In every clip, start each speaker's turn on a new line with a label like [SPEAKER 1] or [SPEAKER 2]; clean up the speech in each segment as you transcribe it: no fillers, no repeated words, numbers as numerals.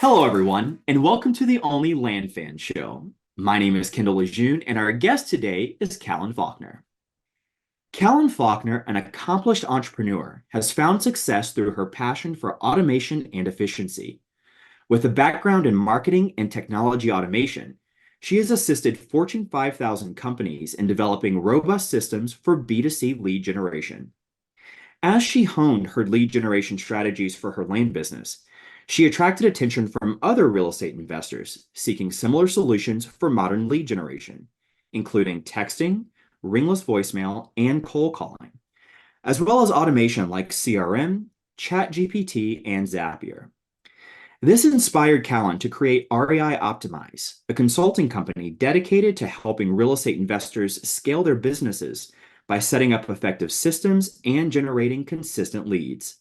[SPEAKER 1] Hello, everyone, and welcome to the Only Land Fan Show. My name is Kendall Lejeune, and our guest today is Callan Faulkner. Callan Faulkner, an accomplished entrepreneur, has found success through her passion for automation and efficiency. With a background in marketing and technology automation, she has assisted Fortune 5000 companies in developing robust systems for B2C lead generation. As she honed her lead generation strategies for her land business, she attracted attention from other real estate investors seeking similar solutions for modern lead generation, including texting, ringless voicemail, and cold calling, as well as automation like CRM, ChatGPT, and Zapier. This inspired Callan to create REI Optimize, a consulting company dedicated to helping real estate investors scale their businesses by setting up effective systems and generating consistent leads.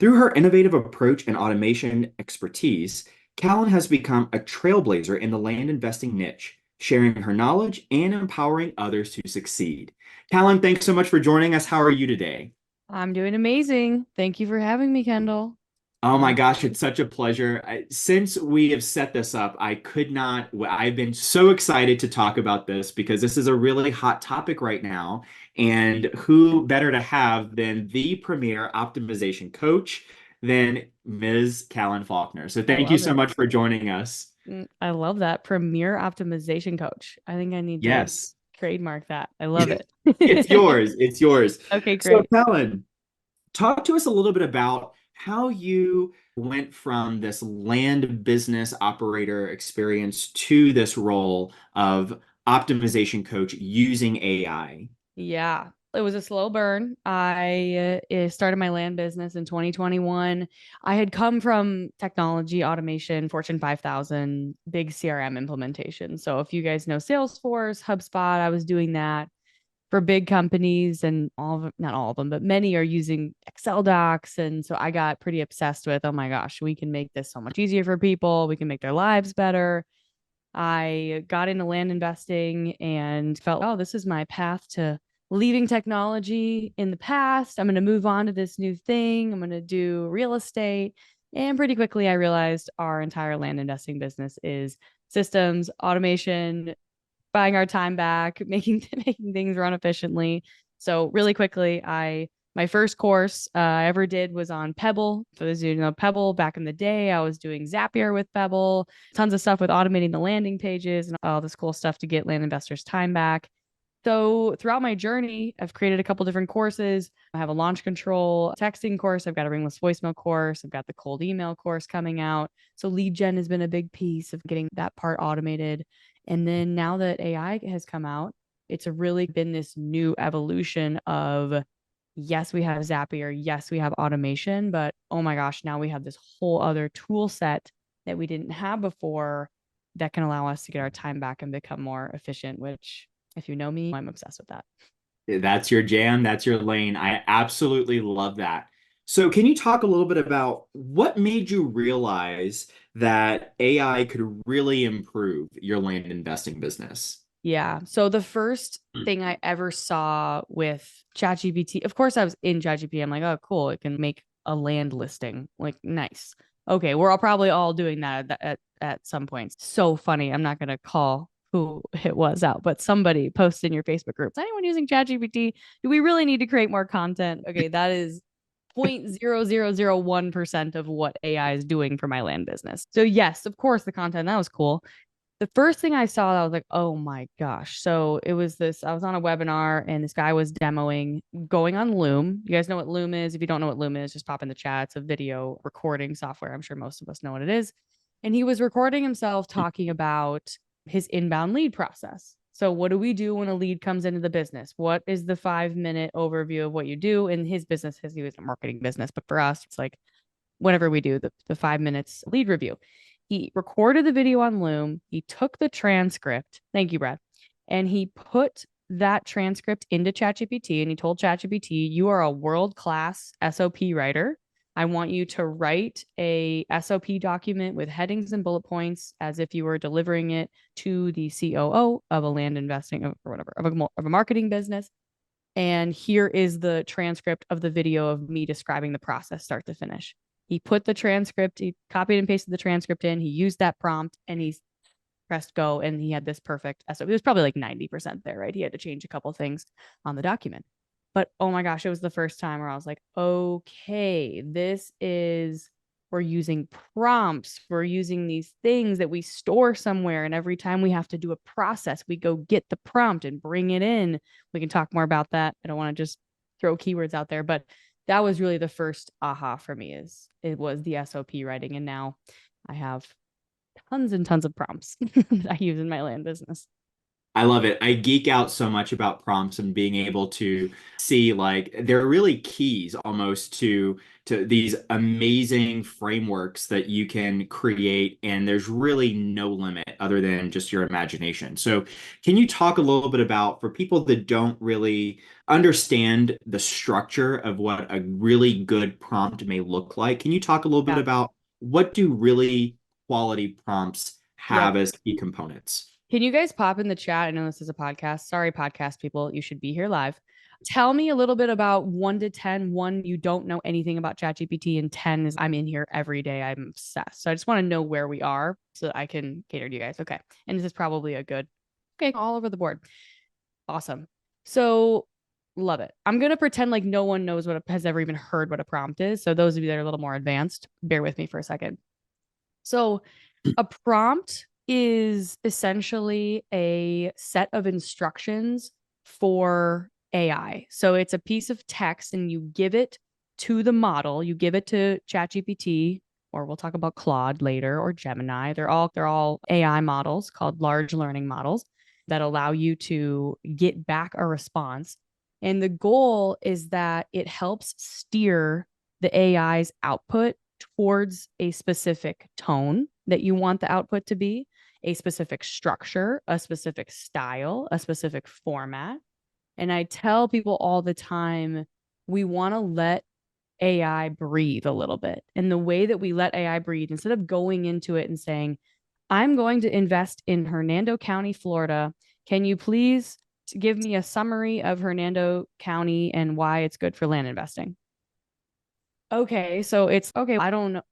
[SPEAKER 1] Through her innovative approach and automation expertise, Callan has become a trailblazer in the land investing niche, sharing her knowledge and empowering others to succeed. Callan, thanks so much for joining us. How are you today?
[SPEAKER 2] I'm doing amazing. Thank you for having me, Kendall.
[SPEAKER 1] Oh my gosh, it's such a pleasure. Since we have set this up, I could not, I've been so excited to talk about this because this is a really hot topic right now. And who better to have than the premier optimization coach than Ms. Callan Faulkner. So
[SPEAKER 2] I
[SPEAKER 1] thank you
[SPEAKER 2] love
[SPEAKER 1] so
[SPEAKER 2] it.
[SPEAKER 1] much for joining us.
[SPEAKER 2] I love that. Premier optimization coach. I think I need to
[SPEAKER 1] Yes,
[SPEAKER 2] trademark that. I love it.
[SPEAKER 1] it's yours. It's yours.
[SPEAKER 2] Okay,
[SPEAKER 1] So,
[SPEAKER 2] great.
[SPEAKER 1] Callan, talk to us a little bit about how you went from this land business operator experience to this role of optimization coach using AI.
[SPEAKER 2] Yeah, it was a slow burn. I started my land business in 2021. I had come from technology, automation, Fortune 5000, big CRM implementation. So if you guys know Salesforce, HubSpot, I was doing that for big companies, and all of them, not all of them, but many are using Excel docs. And so I got pretty obsessed with, oh my gosh, we can make this so much easier for people. We can make their lives better. I got into land investing and felt, oh, this is my path to leaving technology in the past. I'm going to move on to this new thing. I'm going to do real estate. And pretty quickly, I realized our entire land investing business is systems, automation, buying our time back, making things run efficiently. So really quickly, I my first course I ever did was on Pebble. For those of you who know Pebble, back in the day, I was doing Zapier with Pebble, tons of stuff with automating the landing pages and all this cool stuff to get land investors' time back. So throughout my journey, I've created a couple different courses. I have a launch control texting course. I've got a ringless voicemail course. I've got the cold email course coming out. So lead gen has been a big piece of getting that part automated. And then now that AI has come out, it's really been this new evolution of yes, we have Zapier, yes, we have automation, but oh my gosh, now we have this whole other tool set that we didn't have before that can allow us to get our time back and become more efficient, which if you know me, I'm obsessed with that.
[SPEAKER 1] That's your jam, that's your lane. I absolutely love that. So, can you talk a little bit about what made you realize that AI could really improve your land investing business?
[SPEAKER 2] Yeah. So the first thing I ever saw with ChatGPT, of course, I was in ChatGPT. I'm like, oh, cool. It can make a land listing. Like, nice. Okay. We're all probably all doing that at some point. So funny. I'm not going to call who it was out, but somebody posted in your Facebook group. Is anyone using ChatGPT? Do we really need to create more content? Okay. That is 0.0001% of what AI is doing for my land business. So yes, of course, the content that was cool. The first thing I saw, I was like, oh my gosh. So it was this, I was on a webinar and this guy was demoing going on Loom. You guys know what Loom is? If you don't know what Loom is, just pop in the chat. It's a video recording software. I'm sure most of us know what it is. And he was recording himself talking about his inbound lead process. So what do we do when a lead comes into the business? What is the 5 minute overview of what you do in his business? He was a marketing business, but for us, it's like whenever we do the 5 minutes lead review. He recorded the video on Loom. He took the transcript. Thank you, Brad. And he put that transcript into ChatGPT and he told ChatGPT, you are a world-class SOP writer. I want you to write a SOP document with headings and bullet points as if you were delivering it to the COO of a land investing or whatever, of a marketing business. And here is the transcript of the video of me describing the process start to finish. He put the transcript, he copied and pasted the transcript in, he used that prompt, and he pressed go, and he had this perfect SOP. It was probably like 90% there, right? He had to change a couple things on the document. But oh my gosh, it was the first time where I was like, okay, we're using prompts, we're using these things that we store somewhere. And every time we have to do a process, we go get the prompt and bring it in. We can talk more about that. I don't want to just throw keywords out there, but that was really the first aha for me. Is it was the SOP writing. And now I have tons and tons of prompts that I use in my land business.
[SPEAKER 1] I love it. I geek out so much about prompts and being able to see like they're really keys almost to these amazing frameworks that you can create, and there's really no limit other than just your imagination. So, can you talk a little bit about for people that don't really understand the structure of what a really good prompt may look like? Can you talk a little bit
[SPEAKER 2] Yeah.
[SPEAKER 1] about what do really quality prompts
[SPEAKER 2] Yep.
[SPEAKER 1] have as key components?
[SPEAKER 2] Can you guys pop in the chat? I know this is a podcast. Sorry, podcast people. You should be here live. Tell me a little bit about 1 to 10. One, you don't know anything about ChatGPT, and 10 is I'm in here every day. I'm obsessed. So I just want to know where we are so that I can cater to you guys. Okay. And this is probably a good, okay, all over the board. Awesome. So love it. I'm going to pretend like no one knows has ever even heard what a prompt is. So those of you that are a little more advanced, bear with me for a second. So a prompt is essentially a set of instructions for AI. So it's a piece of text and you give it to the model, you give it to ChatGPT, or we'll talk about Claude later, or Gemini. They're all AI models called large learning models that allow you to get back a response. And the goal is that it helps steer the AI's output towards a specific tone that you want the output to be, a specific structure, a specific style, a specific format. And I tell people all the time, we want to let AI breathe a little bit. And the way that we let AI breathe, instead of going into it and saying, I'm going to invest in Hernando County, Florida. Can you please give me a summary of Hernando County and why it's good for land investing? Okay, so it's okay. I don't know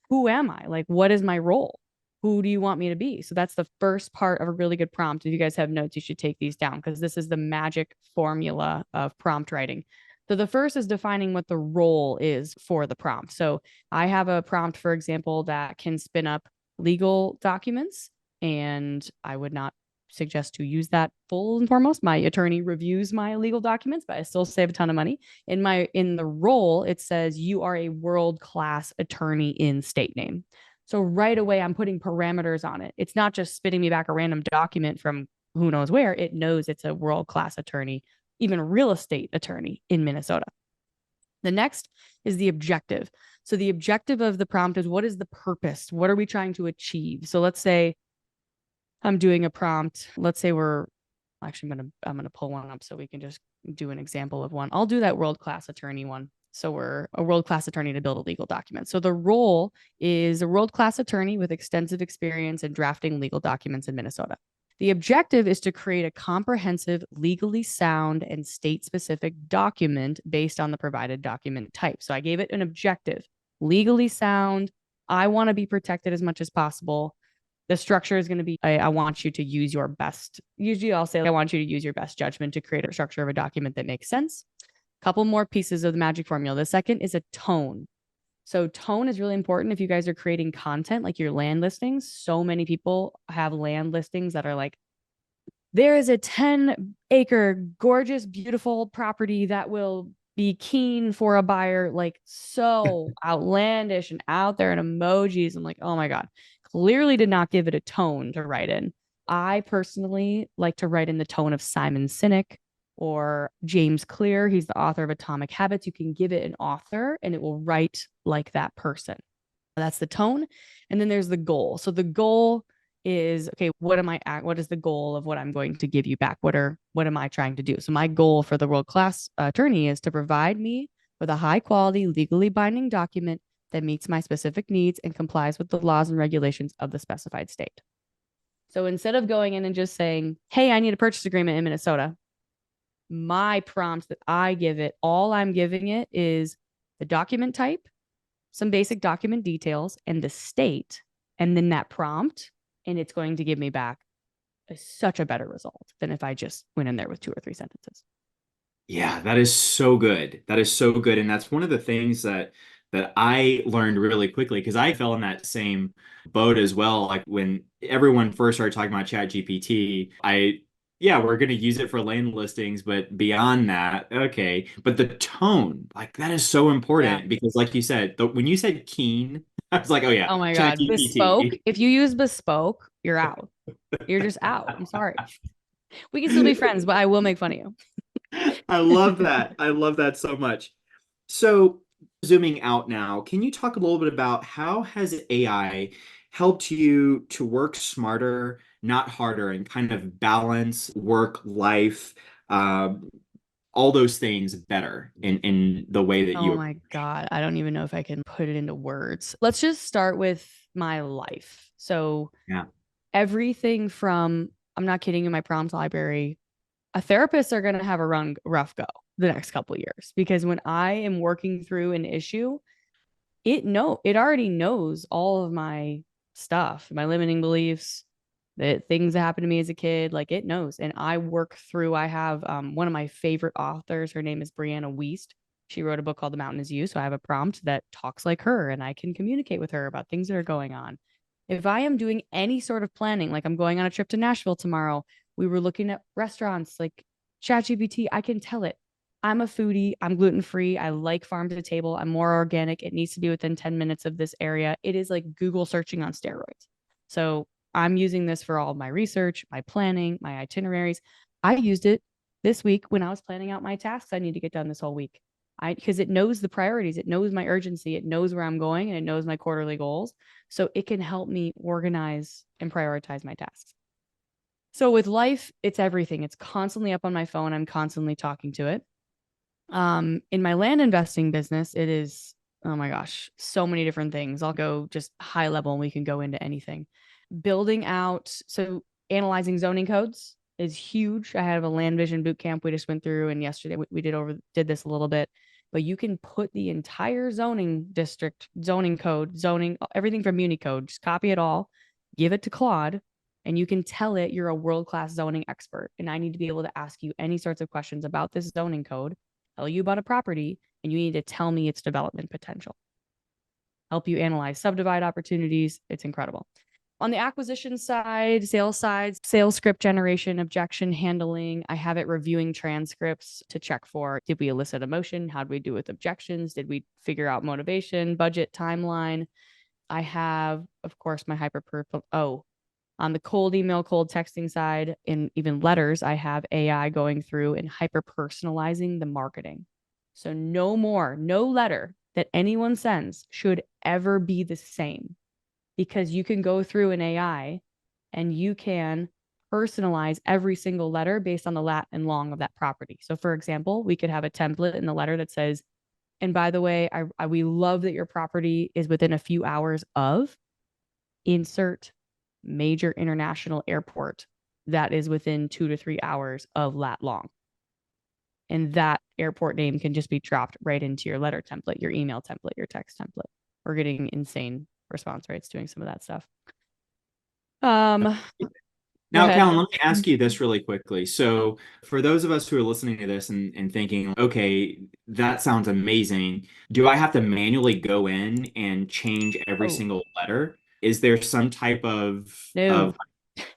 [SPEAKER 2] who am I? Like, what is my role? Who do you want me to be? So that's the first part of a really good prompt. If you guys have notes, you should take these down because this is the magic formula of prompt writing. So the first is defining what the role is for the prompt. So I have a prompt, for example, that can spin up legal documents, and I would not suggest to use that full and foremost. My attorney reviews my legal documents, but I still save a ton of money. In the role, it says you are a world-class attorney in state name. So right away, I'm putting parameters on it. It's not just spitting me back a random document from who knows where. It knows it's a world-class attorney, even a real estate attorney in Minnesota. The next is the objective. So the objective of the prompt is, what is the purpose? What are we trying to achieve? So let's say I'm doing a prompt. Let's say I'm gonna pull one up so we can just do an example of one. I'll do that world-class attorney one. So we're a world-class attorney to build a legal document. So the role is a world-class attorney with extensive experience in drafting legal documents in Minnesota. The objective is to create a comprehensive, legally sound, and state-specific document based on the provided document type. So I gave it an objective, legally sound. I want to be protected as much as possible. The structure is going to be, I want you to use your best. Usually I'll say, I want you to use your best judgment to create a structure of a document that makes sense. A couple more pieces of the magic formula. The second is a tone. So tone is really important if you guys are creating content like your land listings. So many people have land listings that are like, there is a 10-acre, gorgeous, beautiful property that will be keen for a buyer, like so outlandish and out there and emojis. I'm like, oh my God, clearly did not give it a tone to write in. I personally like to write in the tone of Simon Sinek or James Clear. He's the author of Atomic Habits. You can give it an author and it will write like that person. That's the tone. And then there's the goal. So the goal is, okay, what is the goal of what I'm going to give you back? What am I trying to do? So my goal for the world-class attorney is to provide me with a high quality, legally binding document that meets my specific needs and complies with the laws and regulations of the specified state. So instead of going in and just saying, hey, I need a purchase agreement in Minnesota, my prompt that I give it, all I'm giving it is the document type, some basic document details and the state, and then that prompt, and it's going to give me back such a better result than if I just went in there with 2 or 3 sentences.
[SPEAKER 1] Yeah, that is so good. That is so good. And that's one of the things that I learned really quickly because I fell in that same boat as well. Like when everyone first started talking about Chat GPT, yeah, we're going to use it for land listings, but beyond that, okay. But the tone, like that is so
[SPEAKER 2] Yeah.
[SPEAKER 1] important because like you said, when you said keen, I was like, oh yeah,
[SPEAKER 2] Oh my
[SPEAKER 1] Chat
[SPEAKER 2] God. Bespoke.
[SPEAKER 1] GPT.
[SPEAKER 2] If you use bespoke, you're out. You're just out. I'm sorry. We can still be friends, but I will make fun of you.
[SPEAKER 1] I love that. I love that so much. So, zooming out now, can you talk a little bit about how has AI helped you to work smarter, not harder, and kind of balance work, life, um, all those things better in the way that
[SPEAKER 2] Oh
[SPEAKER 1] you.
[SPEAKER 2] my God. I don't even know if I can put it into words. Let's just start with my life. So,
[SPEAKER 1] Yeah.
[SPEAKER 2] everything from, I'm not kidding, in my prompt library, therapists are going to have a rough go the next couple of years because when I am working through an issue, it already knows all of my stuff, my limiting beliefs, the things that happened to me as a kid. Like it knows, and I work through. I have one of my favorite authors. Her name is Brianna Wiest. She wrote a book called The Mountain Is You. So I have a prompt that talks like her, and I can communicate with her about things that are going on. If I am doing any sort of planning, like I'm going on a trip to Nashville tomorrow, we were looking at restaurants like ChatGPT, I can tell it I'm a foodie. I'm gluten free. I like farm to table. I'm more organic. It needs to be within 10 minutes of this area. It is like Google searching on steroids. So I'm using this for all of my research, my planning, my itineraries. I used it this week when I was planning out my tasks I need to get done this whole week. Because it knows the priorities, it knows my urgency, it knows where I'm going, and it knows my quarterly goals. So it can help me organize and prioritize my tasks. So with life, it's everything. It's constantly up on my phone. I'm constantly talking to it. In my land investing business, it is, oh my gosh, so many different things. I'll go just high level and we can go into anything. Building out, so analyzing zoning codes is huge. I have a land vision boot camp we just went through, and yesterday we did this a little bit. But you can put the entire zoning district, zoning code, zoning, everything from Muni code, just copy it all, give it to Claude, and you can tell it you're a world-class zoning expert. And I need to be able to ask you any sorts of questions about this zoning code, tell you about a property, and you need to tell me its development potential. Help you analyze subdivide opportunities. It's incredible. On the acquisition side, sales script generation, objection handling, I have it reviewing transcripts to check for, did we elicit emotion? How did we do with objections? Did we figure out motivation, budget, timeline? I have, of course, my on the cold email, cold texting side, and even letters, I have AI going through and hyper personalizing the marketing. So no letter that anyone sends should ever be the same because you can go through an AI and you can personalize every single letter based on the lat and long of that property. So, for example, we could have a template in the letter that says, and by the way, we love that your property is within a few hours of insert major international airport that is within 2 to 3 hours of lat long. And that airport name can just be dropped right into your letter template, your email template, your text template. We're getting insane response rates doing some of that stuff. Go
[SPEAKER 1] Now,
[SPEAKER 2] ahead.
[SPEAKER 1] Callan, let me ask you this really quickly. So, for those of us who are listening to this and thinking, okay, that sounds amazing, do I have to manually go in and change every
[SPEAKER 2] Oh,
[SPEAKER 1] single letter? Is there some type of
[SPEAKER 2] no,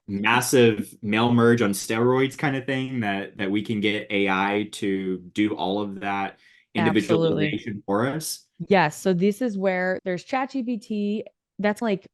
[SPEAKER 1] massive mail merge on steroids kind of thing that we can get AI to do all of that
[SPEAKER 2] absolutely.
[SPEAKER 1] individualization for us?
[SPEAKER 2] Yes. So this is where there's ChatGPT. That's like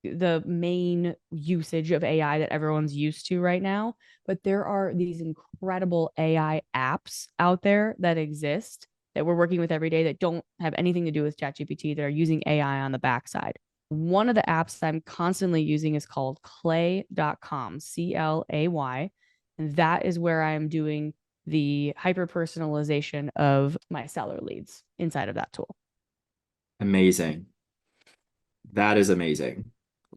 [SPEAKER 2] the main usage of AI that everyone's used to right now. But there are these incredible AI apps out there that exist that we're working with every day that don't have anything to do with ChatGPT that are using AI on the backside. One of the apps I'm constantly using is called clay.com, CLAY. And that is where I'm doing the hyper personalization of my seller leads inside of that tool.
[SPEAKER 1] Amazing. That is amazing.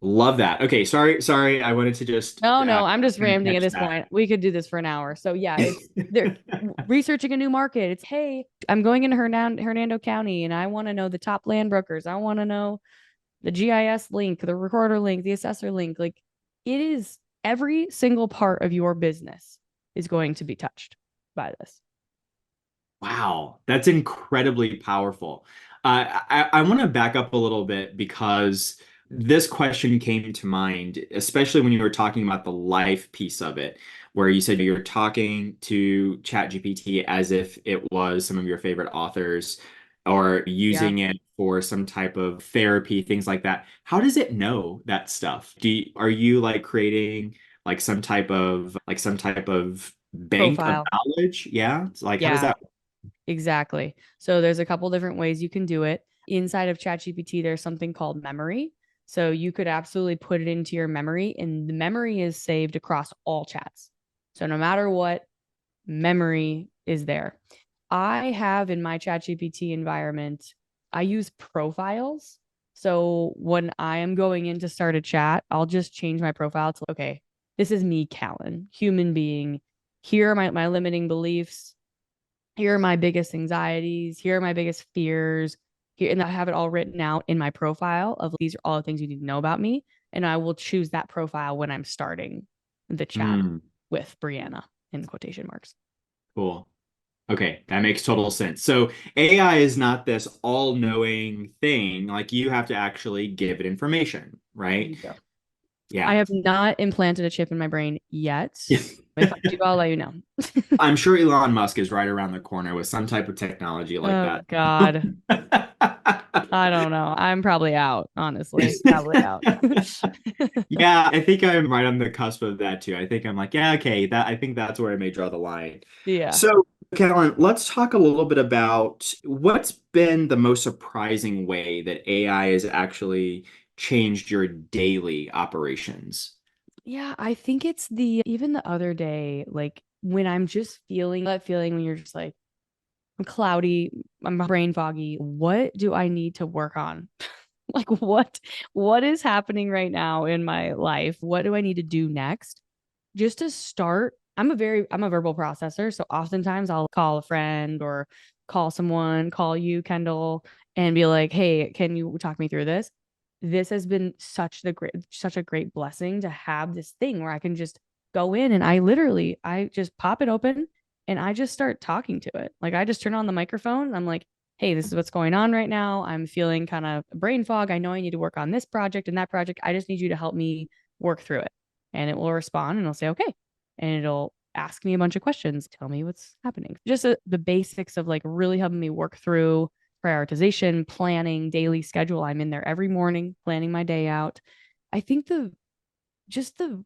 [SPEAKER 1] Love that. Okay, sorry. I wanted to just
[SPEAKER 2] No, no, I'm just
[SPEAKER 1] kind of
[SPEAKER 2] rambling at
[SPEAKER 1] catch
[SPEAKER 2] this
[SPEAKER 1] that.
[SPEAKER 2] point. We could do this for an hour. So yeah, it's they're researching a new market. It's hey, I'm going into Hernando County and I want to know the top land brokers. I want to know the GIS link, the recorder link, the assessor link. Like it is every single part of your business is going to be touched by this.
[SPEAKER 1] Wow, that's incredibly powerful. I want to back up a little bit because this question came to mind, especially when you were talking about the life piece of it, where you said you're talking to ChatGPT as if it was some of your favorite authors or
[SPEAKER 2] Yeah.
[SPEAKER 1] using it for some type of therapy, things like that. How does it know that stuff? Are you like creating like some type of bank of
[SPEAKER 2] Profile.
[SPEAKER 1] knowledge? Yeah. It's like, how does
[SPEAKER 2] Yeah.
[SPEAKER 1] that
[SPEAKER 2] Exactly. So there's a couple different ways you can do it. Inside of ChatGPT, there's something called memory. So you could absolutely put it into your memory, and the memory is saved across all chats. So no matter what, memory is there. I have in my ChatGPT environment, I use profiles. So when I am going in to start a chat, I'll just change my profile to, okay, this is me, Callan, human being. Here are my limiting beliefs. Here are my biggest anxieties. Here are my biggest fears. Here, and I have it all written out in my profile of these are all the things you need to know about me. And I will choose that profile when I'm starting the chat
[SPEAKER 1] Mm,
[SPEAKER 2] with Brianna in quotation marks.
[SPEAKER 1] cool. Okay, that makes total sense. So AI is not this all-knowing thing. Like you have to actually give it information, right?
[SPEAKER 2] You go. I
[SPEAKER 1] Yeah.
[SPEAKER 2] have not implanted a chip in my brain yet. If I do, I'll let you know.
[SPEAKER 1] I'm sure Elon Musk is right around the corner with some type of technology like
[SPEAKER 2] Oh
[SPEAKER 1] that.
[SPEAKER 2] God. I don't know. I'm probably out, honestly. Probably out.
[SPEAKER 1] Yeah, I think I'm right on the cusp of that too. I think I'm like, yeah, okay, that I think that's where I may draw the line.
[SPEAKER 2] Yeah.
[SPEAKER 1] So, Kellen, let's talk a little bit about what's been the most surprising way that AI has actually changed your daily operations.
[SPEAKER 2] Yeah, I think it's the even the other day, like when I'm just feeling that feeling when you're just like, I'm cloudy, I'm brain foggy. What do I need to work on? Like what is happening right now in my life? What do I need to do next? Just to start, I'm a verbal processor, so oftentimes I'll call a friend or call someone, call you, Kendall, and be like, "Hey, can you talk me through this?" This has been such a great blessing to have this thing where I can just go in and I just pop it open and I just start talking to it. Like I just turn on the microphone and I'm like, "Hey, this is what's going on right now. I'm feeling kind of brain fog. I know I need to work on this project and that project. I just need you to help me work through it." And it will respond and it'll say, okay. And it'll ask me a bunch of questions, tell me what's happening. Just the basics of like really helping me work through prioritization, planning, daily schedule. I'm in there every morning planning my day out. I think just the,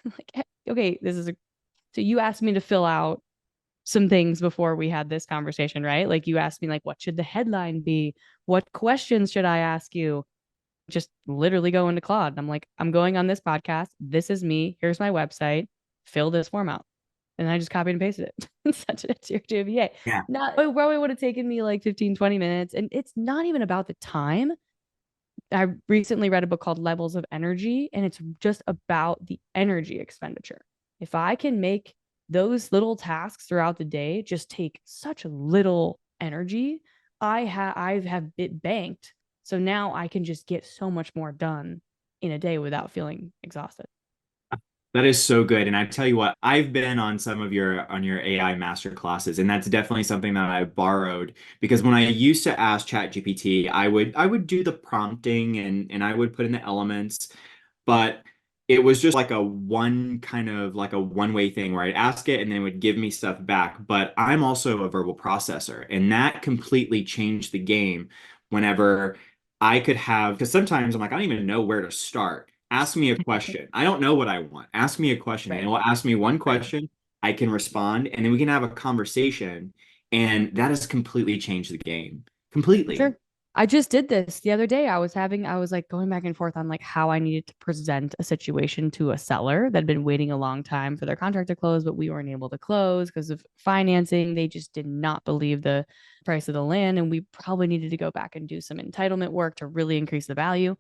[SPEAKER 2] like, okay, so you asked me to fill out some things before we had this conversation, right? Like you asked me, like, what should the headline be? What questions should I ask you? Just literally go into Claude. I'm like, I'm going on this podcast. This is me. Here's my website. Fill this form out. And I just copied and pasted it and sent it to your VA.
[SPEAKER 1] Yeah.
[SPEAKER 2] Not, it probably would have taken me like 15, 20 minutes. And it's not even about the time. I recently read a book called Levels of Energy, and it's just about the energy expenditure. If I can make those little tasks throughout the day just take such little energy, I have it banked. So now I can just get so much more done in a day without feeling exhausted.
[SPEAKER 1] That is so good. And I tell you what, I've been on some of your AI master classes, and that's definitely something that I borrowed because when I used to ask ChatGPT, I would do the prompting and I would put in the elements, but it was just like a one kind of like a one-way thing where I'd ask it and then it would give me stuff back. But I'm also a verbal processor, and that completely changed the game whenever I could have, because sometimes I'm like, I don't even know where to start. Ask me a question. I don't know what I want. Ask me a question, and
[SPEAKER 2] Right.
[SPEAKER 1] it will ask me one
[SPEAKER 2] Right.
[SPEAKER 1] question. I can respond, and then we can have a conversation. And that has completely changed the game.
[SPEAKER 2] For
[SPEAKER 1] Completely.
[SPEAKER 2] sure. I just did this the other day. I was like going back and forth on like how I needed to present a situation to a seller that had been waiting a long time for their contract to close, but we weren't able to close because of financing. They just did not believe the price of the land. And we probably needed to go back and do some entitlement work to really increase the value.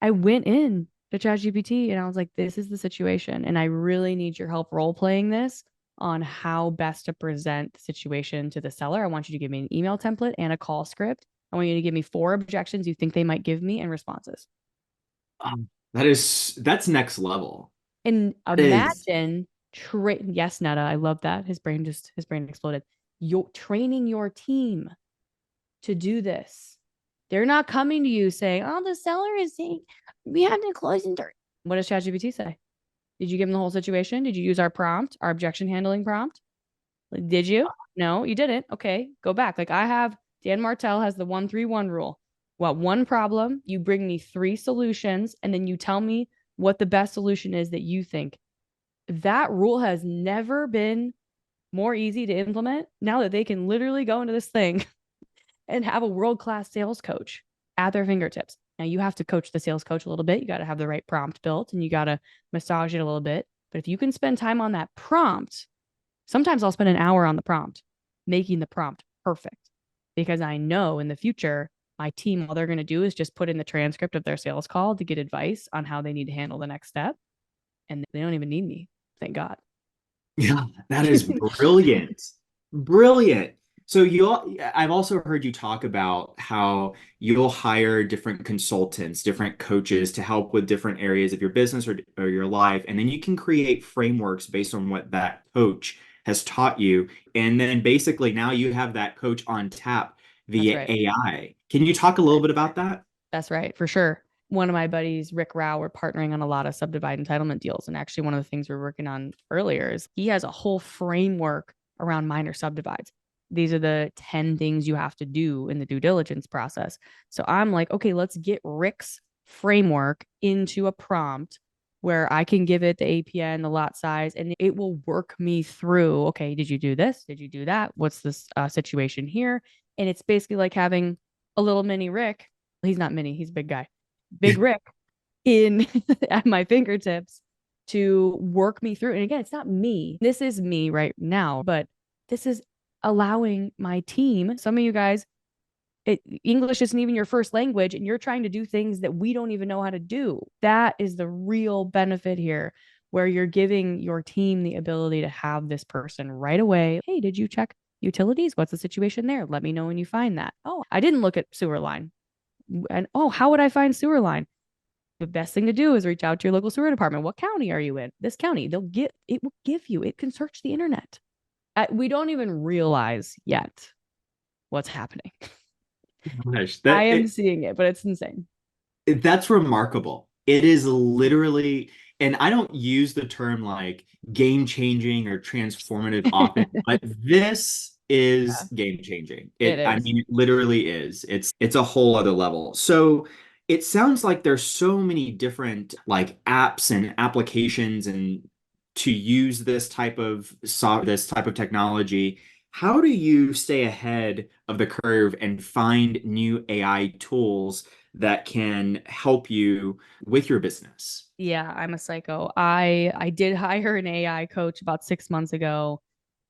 [SPEAKER 2] I went in to ChatGPT and I was like, this is the situation. And I really need your help role playing this on how best to present the situation to the seller. I want you to give me an email template and a call script. I want you to give me 4 objections you think they might give me and responses.
[SPEAKER 1] That's next level.
[SPEAKER 2] And
[SPEAKER 1] That is,
[SPEAKER 2] imagine yes, Netta, I love that. His brain exploded. You're training your team to do this. They're not coming to you saying, "Oh, the seller is saying we have to close in 30." What does ChatGPT say? Did you give them the whole situation? Did you use our prompt, our objection handling prompt? Like, did you? No, you didn't. Okay, go back. Like I have Dan Martell has the 1-3-1 rule. What one problem, you bring me 3 solutions, and then you tell me what the best solution is that you think. That rule has never been more easy to implement now that they can literally go into this thing and have a world-class sales coach at their fingertips. Now you have to coach the sales coach a little bit. You got to have the right prompt built and you got to massage it a little bit. But if you can spend time on that prompt, sometimes I'll spend an hour on the prompt, making the prompt perfect because I know in the future, my team, all they're going to do is just put in the transcript of their sales call to get advice on how they need to handle the next step. And they don't even need me. Thank God.
[SPEAKER 1] yeah, that is brilliant. Brilliant. So I've also heard you talk about how you'll hire different consultants, different coaches to help with different areas of your business or your life. And then you can create frameworks based on what that coach has taught you. And then basically now you have that coach on tap
[SPEAKER 2] That's
[SPEAKER 1] via
[SPEAKER 2] right.
[SPEAKER 1] AI. Can you talk a little bit about that?
[SPEAKER 2] That's right, for sure. One of my buddies, Rick Rao, we're partnering on a lot of subdivide entitlement deals. And actually, one of the things we're working on earlier is he has a whole framework around minor subdivides. These are the 10 things you have to do in the due diligence process. So I'm like, okay, let's get Rick's framework into a prompt where I can give it the APN, the lot size, and it will work me through. Okay, did you do this? Did you do that? What's this situation here? And it's basically like having a little mini Rick. He's not mini, he's a big guy. Big Rick in at my fingertips to work me through. And again, it's not me. This is me right now, but this is allowing my team. Some of you guys, English isn't even your first language, and you're trying to do things that we don't even know how to do. That is the real benefit here, where you're giving your team the ability to have this person right away. Hey, did you check utilities? What's the situation there? Let me know when you find that. Oh, I didn't look at sewer line. And oh, how would I find sewer line? The best thing to do is reach out to your local sewer department. What county are you in? This county. They'll get it will give you. It can search the internet. We don't even realize yet what's happening.
[SPEAKER 1] Gosh,
[SPEAKER 2] I am seeing it, but it's insane.
[SPEAKER 1] that's remarkable. It is literally, and I don't use the term like game changing or transformative often, but this is
[SPEAKER 2] Yeah,
[SPEAKER 1] game changing.
[SPEAKER 2] it
[SPEAKER 1] I
[SPEAKER 2] is.
[SPEAKER 1] mean, it literally is. It's a whole other level. So it sounds like there's so many different like apps and applications and to use this type of technology. How do you stay ahead of the curve and find new AI tools that can help you with your business?
[SPEAKER 2] Yeah, I'm a psycho. I did hire an AI coach about 6 months ago.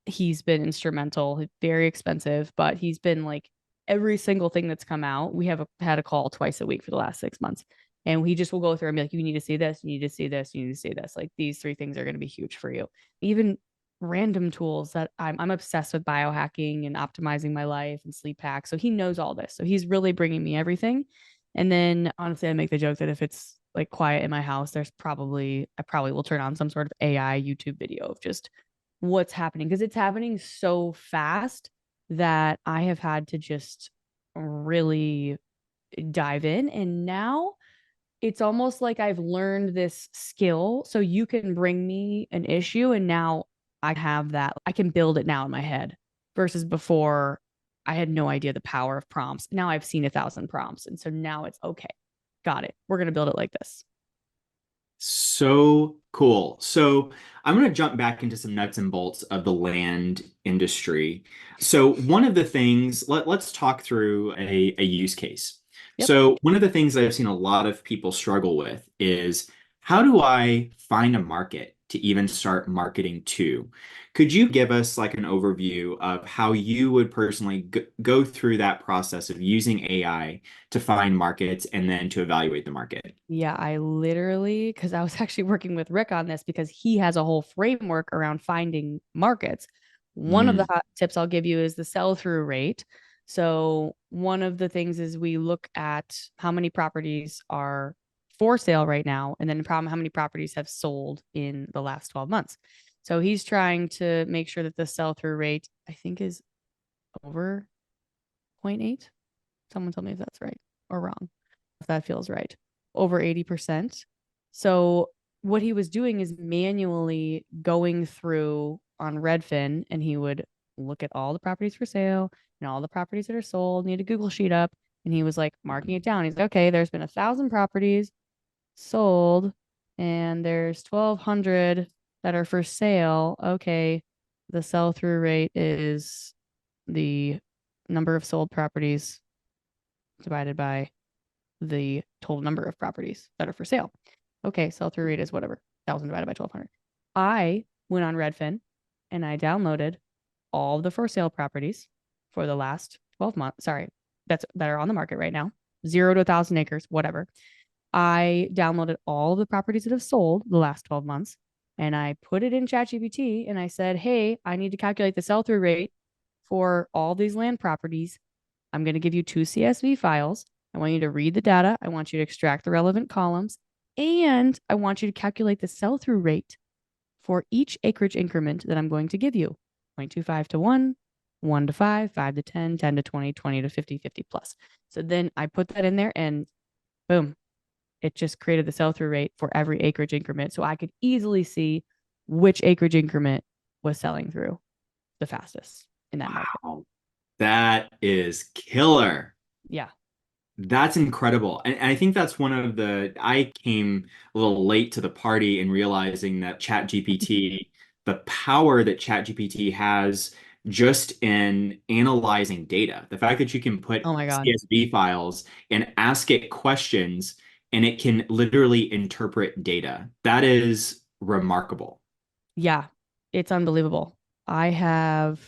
[SPEAKER 2] He's been instrumental, very expensive, but he's been like every single thing that's come out. We have had a call twice a week for the last 6 months. And he just will go through and be like, you need to see this, you need to see this, you need to see this. Like these 3 things are going to be huge for you. Even random tools that I'm obsessed with biohacking and optimizing my life and sleep hacks. So he knows all this. So he's really bringing me everything. And then honestly, I make the joke that if it's like quiet in my house, I probably will turn on some sort of AI YouTube video of just what's happening because it's happening so fast that I have had to just really dive in. And now it's almost like I've learned this skill. So you can bring me an issue, and now I have that. I can build it now in my head versus before I had no idea the power of prompts. Now I've seen 1,000 prompts. And so now it's okay. Got it. We're going to build it like this.
[SPEAKER 1] So cool. So I'm going to jump back into some nuts and bolts of the land industry. So one of the things, let's talk through a use case.
[SPEAKER 2] Yep.
[SPEAKER 1] So one of the things that I've seen a lot of people struggle with is how do I find a market to even start marketing to. Could you give us like an overview of how you would personally go through that process of using AI to find markets and then to evaluate the market?
[SPEAKER 2] Yeah, I literally, because I was actually working with Rick on this because he has a whole framework around finding markets. One of the
[SPEAKER 1] Mm,
[SPEAKER 2] hot tips I'll give you is the sell through rate. So, one of the things is we look at how many properties are for sale right now, and then how many properties have sold in the last 12 months. So, he's trying to make sure that the sell through rate, I think, is over zero point 0.8. Someone tell me if that's right or wrong, if that feels right. Over 80%. So what he was doing is manually going through on Redfin, and he would look at all the properties for sale and all the properties that are sold, need a Google sheet up, and he was like marking it down. He's like, okay, there's been 1,000 properties sold and there's 1,200 that are for sale. Okay, the sell through rate is the number of sold properties divided by the total number of properties that are for sale. Okay, sell through rate is whatever, 1,000 divided by 1,200. I went on Redfin and I downloaded all the for sale properties for the last 12 months. Sorry, that are on the market right now, 0 to 1,000 acres, whatever. I downloaded all of the properties that have sold the last 12 months and I put it in ChatGPT and I said, hey, I need to calculate the sell through rate for all these land properties. I'm going to give you two CSV files. I want you to read the data. I want you to extract the relevant columns. And I want you to calculate the sell through rate for each acreage increment that I'm going to give you 0.25 to 1, 1 to 5, 5 to 10, 10 to 20, 20 to 50, 50 plus. So then I put that in there and boom, it just created the sell through rate for every acreage increment. So I could easily see which acreage increment was selling through the fastest in that market.
[SPEAKER 1] wow, that is killer.
[SPEAKER 2] Yeah.
[SPEAKER 1] That's incredible. And I think that's one of I came a little late to the party in realizing that ChatGPT, the power that ChatGPT has just in analyzing data, the fact that you can put
[SPEAKER 2] Oh my God.
[SPEAKER 1] CSV files and ask it questions and it can literally interpret data. That is remarkable.
[SPEAKER 2] Yeah, it's unbelievable. I have,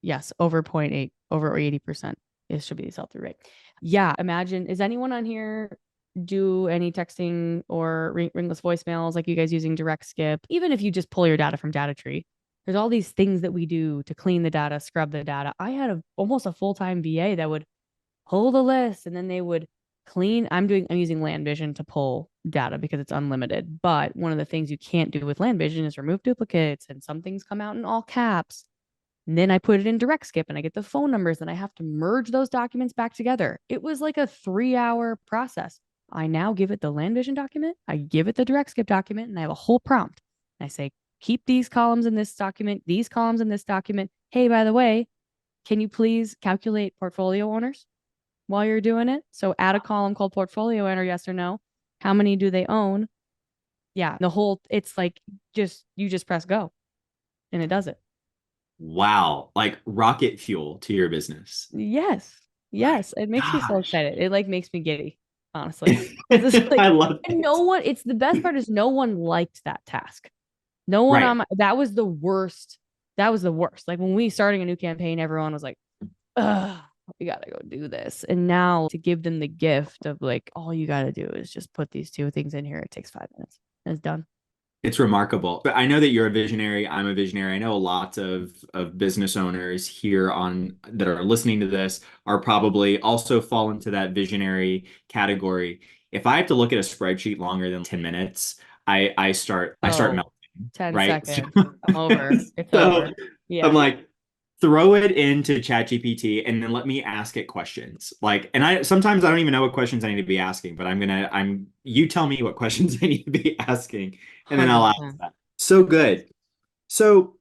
[SPEAKER 2] yes, over zero point 0.8, over 80%. It should be the sell through rate. Yeah, imagine, is anyone on here do any texting or ringless voicemails like you guys using direct skip? Even if you just pull your data from data tree, there's all these things that we do to clean the data, scrub the data. I had almost a full-time VA that would pull the list and then they would clean. I'm using Land Vision to pull data because it's unlimited. But one of the things you can't do with Land Vision is remove duplicates, and some things come out in all caps. And then I put it in direct skip and I get the phone numbers and I have to merge those documents back together. It was like a 3 hour process. I now give it the Land Vision document, I give it the direct skip document, and I have a whole prompt. And I say, keep these columns in this document, these columns in this document. Hey, by the way, can you please calculate portfolio owners while you're doing it? So add a column called portfolio owner, yes or no. How many do they own? Yeah, it's like you just press go and it does it.
[SPEAKER 1] Wow, like rocket fuel to your business.
[SPEAKER 2] Yes.
[SPEAKER 1] My
[SPEAKER 2] Yes. It makes me so
[SPEAKER 1] gosh.
[SPEAKER 2] excited. It like makes me giddy, honestly. Because it's like,
[SPEAKER 1] I love
[SPEAKER 2] and
[SPEAKER 1] it.
[SPEAKER 2] no one, it's the best part is no one liked that task. No one
[SPEAKER 1] Right.
[SPEAKER 2] on that was the worst. That was the worst. Like when we starting a new campaign, everyone was like, ugh, we gotta go do this. And now to give them the gift of like, all you gotta do is just put these two things in here. It takes 5 minutes. And it's done.
[SPEAKER 1] It's remarkable. But I know that you're a visionary. I'm a visionary. I know a lot of business owners here on that are listening to this are probably also fall into that visionary category. If I have to look at a spreadsheet longer than 10 minutes, I start
[SPEAKER 2] Oh,
[SPEAKER 1] melting,
[SPEAKER 2] 10
[SPEAKER 1] right?
[SPEAKER 2] seconds. I'm over. It's
[SPEAKER 1] So
[SPEAKER 2] over.
[SPEAKER 1] I'm
[SPEAKER 2] Yeah.
[SPEAKER 1] like, throw it into ChatGPT and then let me ask it questions. Like, and I sometimes I don't even know what questions I need to be asking, but you tell me what questions I need to be asking, and then I'll ask
[SPEAKER 2] 100%.
[SPEAKER 1] that. So good. So,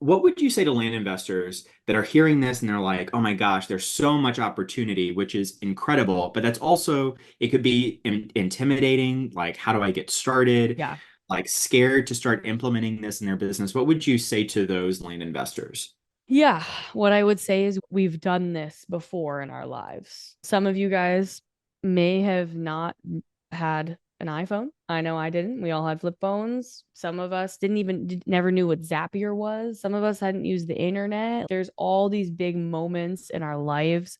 [SPEAKER 1] what would you say to land investors that are hearing this and they're like, oh my gosh, there's so much opportunity, which is incredible, but that's also, it could be intimidating. Like, how do I get started?
[SPEAKER 2] Yeah.
[SPEAKER 1] Like, scared to start implementing this in their business. What would you say to those land investors?
[SPEAKER 2] Yeah. What I would say is we've done this before in our lives. Some of you guys may have not had an iPhone. I know I didn't. We all had flip phones. Some of us never knew what Zapier was. Some of us hadn't used the internet. There's all these big moments in our lives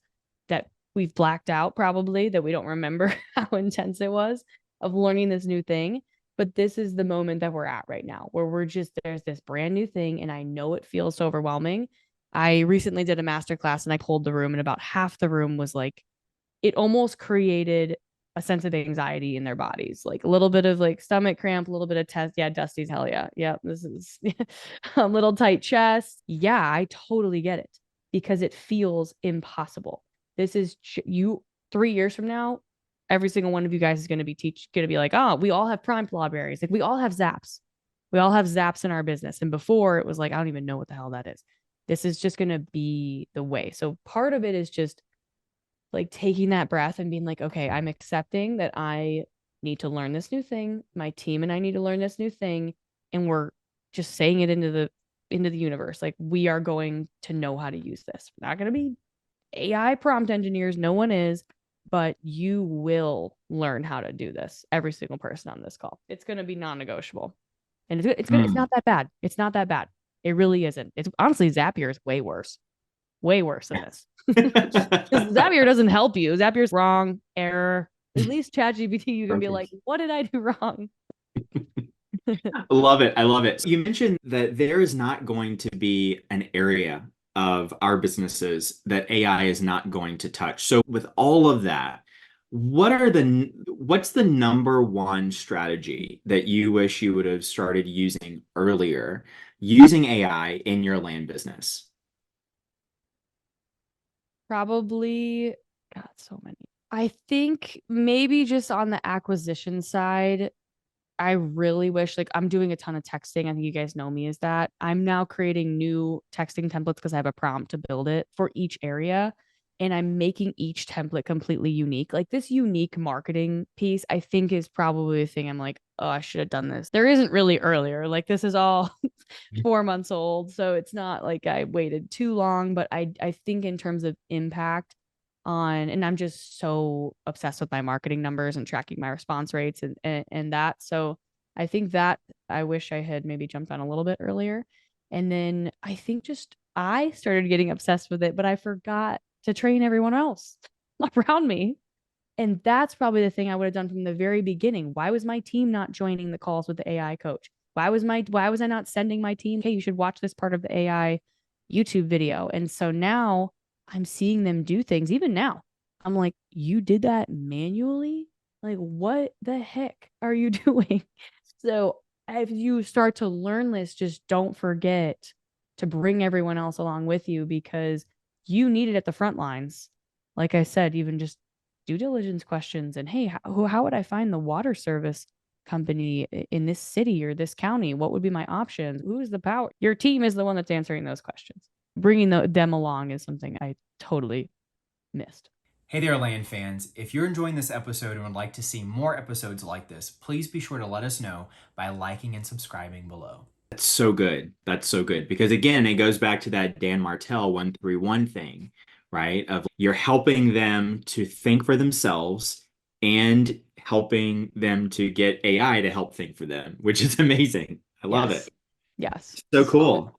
[SPEAKER 2] that we've blacked out probably that we don't remember how intense it was of learning this new thing. But this is the moment that we're at right now where there's this brand new thing and I know it feels so overwhelming. I recently did a masterclass and I pulled the room and about half the room was like, it almost created a sense of anxiety in their bodies, like a little bit of like stomach cramp, a little bit of test. Yeah, Dusty's hell yeah. Yeah, this is a little tight chest. Yeah, I totally get it because it feels impossible. This is you 3 years from now, every single one of you guys is going to be like, oh, we all have primed libraries. Like we all have zaps. We all have zaps in our business. And before it was like, I don't even know what the hell that is. This is just going to be the way. So part of it is just like taking that breath and being like, okay, I'm accepting that I need to learn this new thing. My team and I need to learn this new thing. And we're just saying it into the universe. Like we are going to know how to use this. We're not going to be AI prompt engineers. No one is, but you will learn how to do this. Every single person on this call. It's going to be non-negotiable. And it's not that bad. It's not that bad. It really isn't. It's honestly Zapier is way worse than this. Because Zapier doesn't help you. Zapier's wrong, error. At least ChatGPT, you can be like, what did I do wrong?
[SPEAKER 1] I love it. I love it. You mentioned that there is not going to be an area of our businesses that AI is not going to touch. So with all of that, what's the number one strategy that you wish you would have started using earlier, using AI in your land business?
[SPEAKER 2] Probably, God, so many. I think maybe just on the acquisition side, I really wish, like, I'm doing a ton of texting. I think you guys know me as that. I'm now creating new texting templates because I have a prompt to build it for each area. And I'm making each template completely unique. Like, this unique marketing piece, I think, is probably the thing I'm like, oh, I should have done this. There isn't really earlier. Like, this is all 4 months old. So it's not like I waited too long, but I think in terms of impact, and I'm just so obsessed with my marketing numbers and tracking my response rates and that. So I think that I wish I had maybe jumped on a little bit earlier. And then I think just I started getting obsessed with it, but I forgot to train everyone else around me. And that's probably the thing I would have done from the very beginning. Why was my team not joining the calls with the AI coach? Why was I not sending my team, hey, you should watch this part of the AI YouTube video? And so now I'm seeing them do things even now. I'm like, you did that manually? Like, what the heck are you doing? So if you start to learn this, just don't forget to bring everyone else along with you because you need it at the front lines. Like I said, even just due diligence questions and hey, how would I find the water service company in this city or this county? What would be my options? Who is the power? Your team is the one that's answering those questions. Bringing them along is something I totally missed.
[SPEAKER 3] Hey there, Land fans. If you're enjoying this episode and would like to see more episodes like this, please be sure to let us know by liking and subscribing below.
[SPEAKER 1] That's so good. That's so good. Because again, it goes back to that Dan Martell 131 thing, right? Of you're helping them to think for themselves and helping them to get AI to help think for them, which is amazing. I love
[SPEAKER 2] Yes.
[SPEAKER 1] it.
[SPEAKER 2] Yes.
[SPEAKER 1] So cool.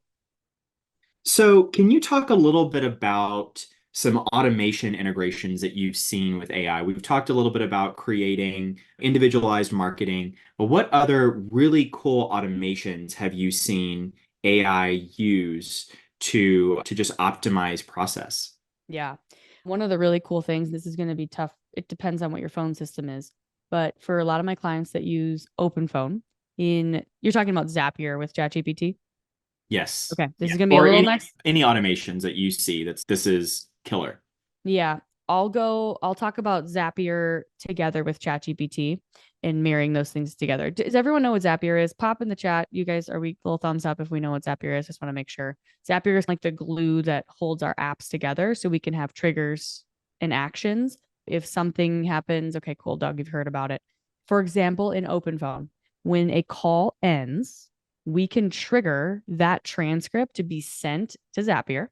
[SPEAKER 1] So, can you talk a little bit about some automation integrations that you've seen with AI? We've talked a little bit about creating individualized marketing, but what other really cool automations have you seen AI use to just optimize process?
[SPEAKER 2] Yeah. One of the really cool things, this is going to be tough. It depends on what your phone system is. But for a lot of my clients that use open phone you're talking about Zapier with ChatGPT.
[SPEAKER 1] Yes.
[SPEAKER 2] Okay. This
[SPEAKER 1] Yeah.
[SPEAKER 2] is going to be a
[SPEAKER 1] Or
[SPEAKER 2] little next.
[SPEAKER 1] any automations that you see this is killer.
[SPEAKER 2] Yeah. I'll talk about Zapier together with ChatGPT and mirroring those things together. Does everyone know what Zapier is? Pop in the chat. You guys, are we little thumbs up if we know what Zapier is? Just want to make sure. Zapier is like the glue that holds our apps together so we can have triggers and actions. If something happens, okay, cool, Doug, you've heard about it. For example, in OpenPhone, when a call ends, we can trigger that transcript to be sent to Zapier.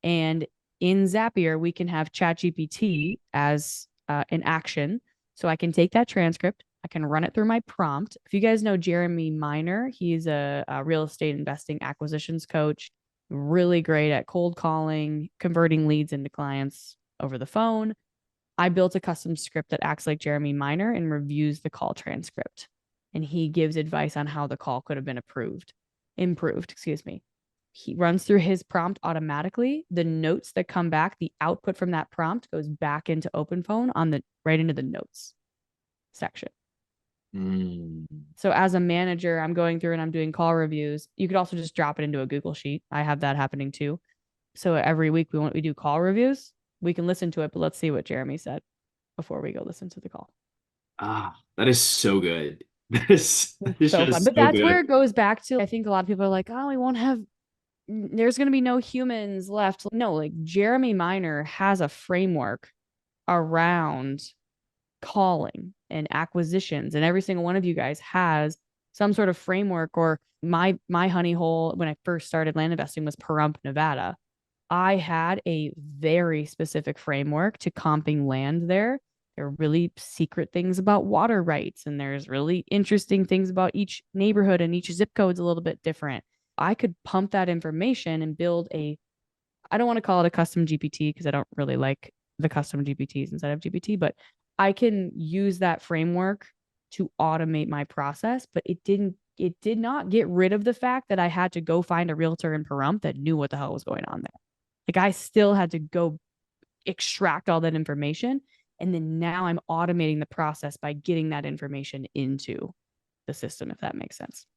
[SPEAKER 2] And in Zapier, we can have ChatGPT as an action. So I can take that transcript, I can run it through my prompt. If you guys know Jeremy Miner, he's a real estate investing acquisitions coach, really great at cold calling, converting leads into clients over the phone. I built a custom script that acts like Jeremy Miner and reviews the call transcript. And he gives advice on how the call could have been improved, excuse me. He runs through his prompt automatically. The notes that come back, the output from that prompt goes back into OpenPhone right into the notes section. So as a manager, I'm going through and I'm doing call reviews. You could also just drop it into a Google Sheet. I have that happening too. So every week we do call reviews. We can listen to it, but let's see what Jeremy said before we go listen to the call.
[SPEAKER 1] That is so good. That is
[SPEAKER 2] so fun.
[SPEAKER 1] just
[SPEAKER 2] But
[SPEAKER 1] so
[SPEAKER 2] that's
[SPEAKER 1] good.
[SPEAKER 2] where it goes back to. I think a lot of people are like, oh, we won't have, there's going to be no humans left. No, like Jeremy Miner has a framework around calling and acquisitions, and every single one of you guys has some sort of framework. Or my honey hole when I first started land investing was Pahrump, Nevada. I had a very specific framework to comping land there. There are really secret things about water rights, and there's really interesting things about each neighborhood, and each zip code's a little bit different. I could pump that information and build I don't want to call it a custom GPT because I don't really like the custom GPTs inside of GPT, but I can use that framework to automate my process. But it did not get rid of the fact that I had to go find a realtor in Pahrump that knew what the hell was going on there. Like I still had to go extract all that information. And then now I'm automating the process by getting that information into the system, if that makes sense.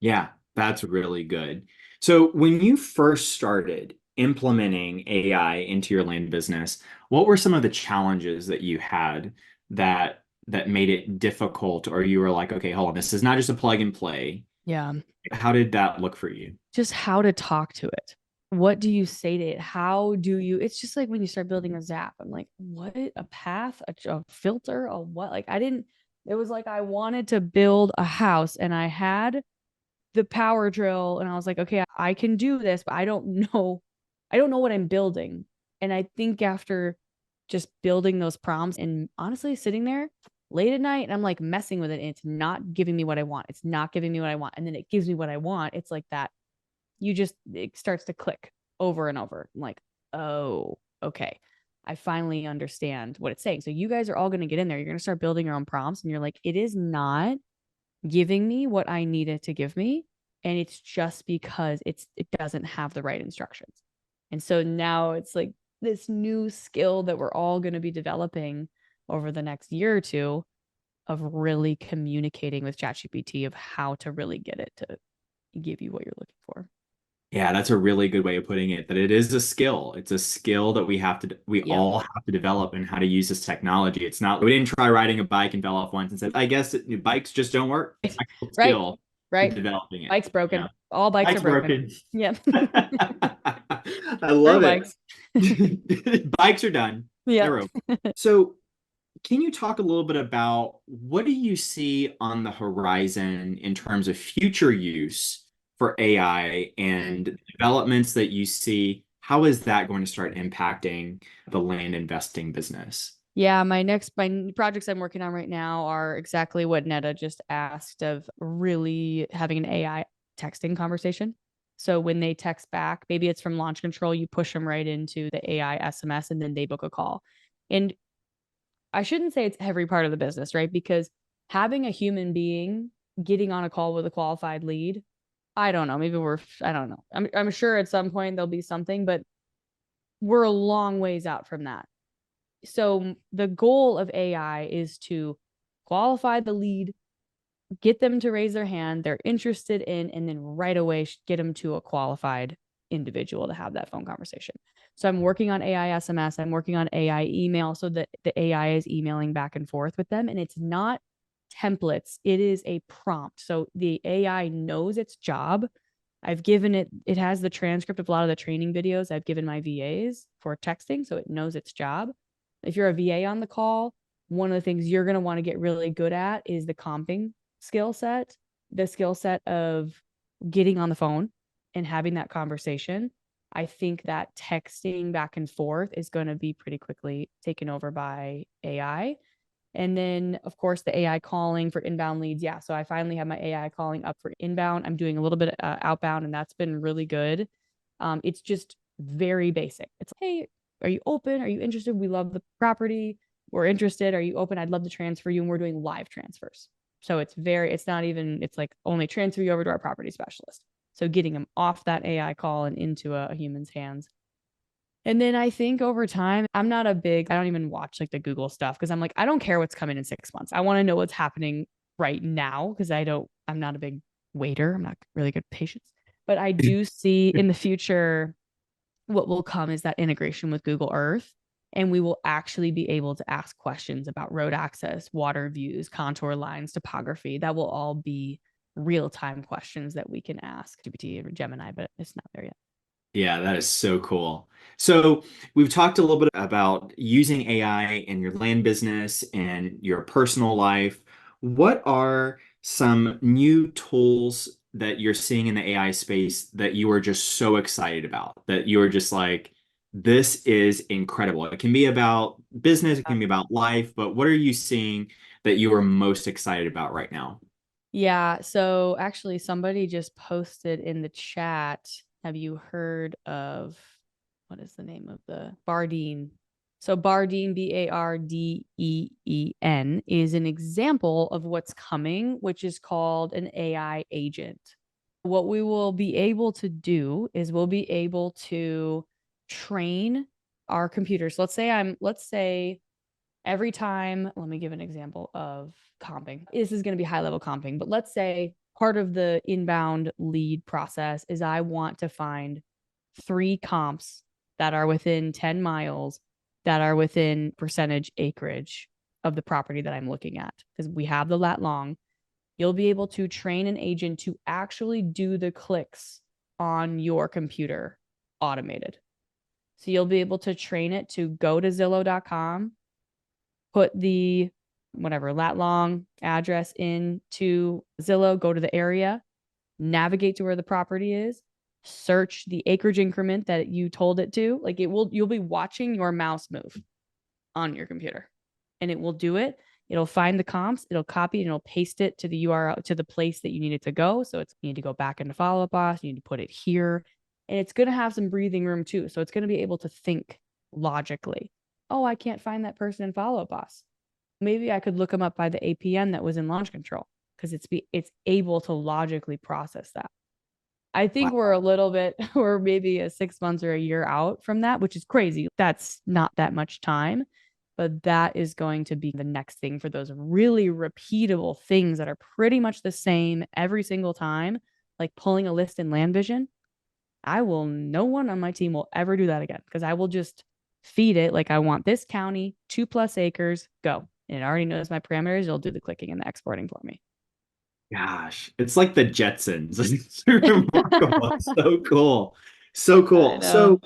[SPEAKER 1] Yeah, that's really good. So when you first started implementing AI into your land business, what were some of the challenges that you had that made it difficult, or you were like, okay, hold on, this is not just a plug and play.
[SPEAKER 2] Yeah.
[SPEAKER 1] How did that look for you?
[SPEAKER 2] Just how to talk to it. What do you say to it? How do you, it's just like when you start building a Zap, I'm like, what, a path, a filter, a what? Like it was like I wanted to build a house and I had the power drill and I was like, okay, I can do this, but I don't know what I'm building. And I think after just building those prompts and honestly sitting there late at night and I'm like messing with it and it's not giving me what I want. It's not giving me what I want. And then it gives me what I want. It's like that. It starts to click over and over. I'm like, oh, okay. I finally understand what it's saying. So you guys are all going to get in there. You're going to start building your own prompts and you're like, it is not giving me what I needed to give me. And it's just because it doesn't have the right instructions. And so now it's like this new skill that we're all going to be developing over the next year or two of really communicating with ChatGPT of how to really get it to give you what you're looking for.
[SPEAKER 1] Yeah, that's a really good way of putting it, that it is a skill. It's a skill that we all have to develop, and how to use this technology. It's not, we didn't try riding a bike and fell off once and said, I guess bikes just don't work. It's a
[SPEAKER 2] right.
[SPEAKER 1] skill to
[SPEAKER 2] Right.
[SPEAKER 1] developing it.
[SPEAKER 2] Bike's broken.
[SPEAKER 1] Yeah.
[SPEAKER 2] All bikes
[SPEAKER 1] Bike's
[SPEAKER 2] are broken.
[SPEAKER 1] Yeah. I
[SPEAKER 2] Screw
[SPEAKER 1] love
[SPEAKER 2] bikes.
[SPEAKER 1] it. Bikes are done.
[SPEAKER 2] Yeah.
[SPEAKER 1] They're over. So can you talk a little bit about what do you see on the horizon in terms of future use for AI and developments that you see? How is that going to start impacting the land investing business?
[SPEAKER 2] Yeah, my projects I'm working on right now are exactly what Netta just asked, of really having an AI texting conversation. So when they text back, maybe it's from launch control, you push them right into the AI SMS and then they book a call. And I shouldn't say it's every part of the business, right? Because having a human being getting on a call with a qualified lead, I don't know. I don't know. I'm sure at some point there'll be something, but we're a long ways out from that. So the goal of AI is to qualify the lead, get them to raise their hand, they're interested in, and then right away get them to a qualified individual to have that phone conversation. So I'm working on AI SMS, I'm working on AI email so that the AI is emailing back and forth with them. And it's not templates, it is a prompt. So the AI knows its job. I've given it has the transcript of a lot of the training videos I've given my VAs for texting, so it knows its job. If you're a VA on the call, one of the things you're going to want to get really good at is the comping skill set, the skill set of getting on the phone and having that conversation. I think that texting back and forth is going to be pretty quickly taken over by AI. And then, of course, the AI calling for inbound leads. Yeah. So I finally have my AI calling up for inbound. I'm doing a little bit outbound, and that's been really good. It's just very basic. It's, hey, are you open? Are you interested? We love the property. We're interested. Are you open? I'd love to transfer you. And we're doing live transfers. So it's not even, it's like only transfer you over to our property specialist. So getting them off that AI call and into a human's hands. And then I think over time, I don't even watch like the Google stuff because I'm like, I don't care what's coming in 6 months. I want to know what's happening right now because I'm not a big waiter. I'm not really good at patience. But I do see in the future what will come is that integration with Google Earth. And we will actually be able to ask questions about road access, water views, contour lines, topography. That will all be real time questions that we can ask GPT or Gemini, but it's not there yet.
[SPEAKER 1] Yeah, that is so cool. So we've talked a little bit about using AI in your land business and your personal life. What are some new tools that you're seeing in the AI space that you are just so excited about, that you are just like, this is incredible? It can be about business, it can be about life, but what are you seeing that you are most excited about right now?
[SPEAKER 2] Yeah. So actually, somebody just posted in the chat. Have you heard of what is the name of the Bardeen? So Bardeen, Bardeen, is an example of what's coming, which is called an AI agent. What we will be able to do is we'll be able to train our computers. Let's say every time, let me give an example of comping. This is going to be high level comping, but let's say part of the inbound lead process is I want to find 3 comps that are within 10 miles that are within percentage acreage of the property that I'm looking at because we have the lat long. You'll be able to train an agent to actually do the clicks on your computer automated. So you'll be able to train it to go to Zillow.com, put the whatever lat long address into Zillow, go to the area, navigate to where the property is, search the acreage increment that you told it to. Like you'll be watching your mouse move on your computer and it will do it. It'll find the comps, it'll copy and it'll paste it to the URL to the place that you need it to go. So you need to go back into follow up boss, you need to put it here. And it's going to have some breathing room too. So it's going to be able to think logically. Oh, I can't find that person in follow up boss. Maybe I could look them up by the APN that was in launch control because it's able to logically process that. I think we're a little bit, we're maybe 6 months or a year out from that, which is crazy. That's not that much time, but that is going to be the next thing for those really repeatable things that are pretty much the same every single time, like pulling a list in Land Vision. No one on my team will ever do that again because I will just feed it like I want this county, 2+ acres, go. And it already knows my parameters. It'll do the clicking and the exporting for me.
[SPEAKER 1] Gosh, it's like the Jetsons. It's remarkable. It's so cool. So
[SPEAKER 2] I
[SPEAKER 1] cool.
[SPEAKER 2] know.
[SPEAKER 1] So,